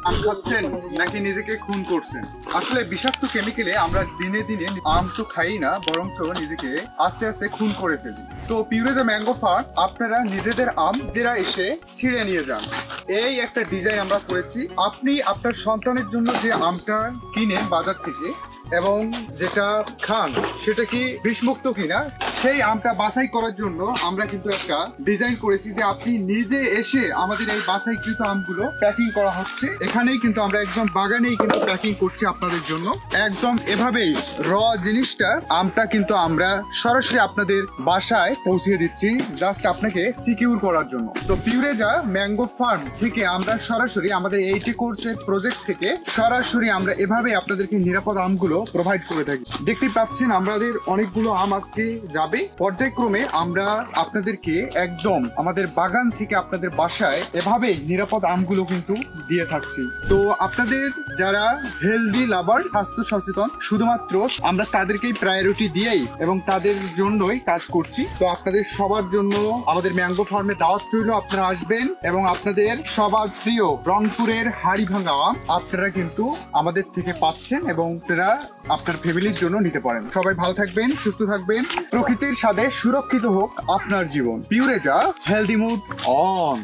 আম খাচ্ছেন নাকি নিজেকে খুন করছেন? আসলে বিষাক্ত কেমিক্যালে আমরা দিনে দিনে আম তো খাই না, বরঞ্চ নিজেকে আস্তে আস্তে খুন করে ফেলি। তো পিউরেজা ম্যাঙ্গো ফার্ম আপনারা নিজেদের আম যারা এসে ছিঁড়ে নিয়ে যান, এই একটা ডিজাইন আমরা করেছি। আপনি আপনার সন্তানের জন্য যে আমটা কিনেন বাজার থেকে এবং যেটা খান সেটা কি বিষমুক্ত কিনা সেই আমটা বাছাই করার জন্য আমরা কিন্তু একটা ডিজাইন করেছি যে আপনি নিজে এসে আমাদের এই বাছাইকৃত আমগুলো প্যাকিং করা হচ্ছে। এখানেই কিন্তু আমরা একদম বাগানেই কিন্তু প্যাকিং করছি আপনাদের জন্য। একদম এভাবেই র জিনিসটা আমটা কিন্তু আমরা সরাসরি আপনাদের বাসায় পৌঁছে দিচ্ছি, জাস্ট আপনাকে সিকিউর করার জন্য। তো পিউরেজা ম্যাঙ্গো ফার্ম থেকে আমরা সরাসরি আমাদের 80 কোর্সের প্রজেক্ট থেকে সরাসরি আমরা এভাবে আপনাদেরকে নিরাপদ আমগুলো প্রোভাইড করে থাকি। দেখতে পাচ্ছেন আমাদের অনেকগুলো আম আজকে যাবে। পর্যায়ক্রমে আমরা আপনাদেরকে একদম আমাদের বাগান থেকে আপনাদের বাসায় এভাবেই নিরাপদ আমগুলো কিন্তু দিয়ে থাকছি। তো আপনাদের যারা হেলদি লাভার, স্বাস্থ্য সচেতন, শুধুমাত্র আমরা তাদেরকেই প্রায়োরিটি দিয়েই এবং তাদের জন্যই কাজ করছি। তো আপনাদের সবার জন্য আমাদের ম্যাঙ্গো ফার্মে দাওয়াত রইল, আপনারা আসবেন এবং আপনাদের সবার প্রিয় রংপুরের হাড়িভাঙা আম আপনারা কিন্তু আমাদের থেকে পাচ্ছেন এবং আপনারা আপনার ফ্যামিলির জন্য নিতে পারেন। সবাই ভালো থাকবেন, সুস্থ থাকবেন, প্রকৃতির সাথে সুরক্ষিত হোক আপনার জীবন। পিউরেজা, হেলদি মুড অন।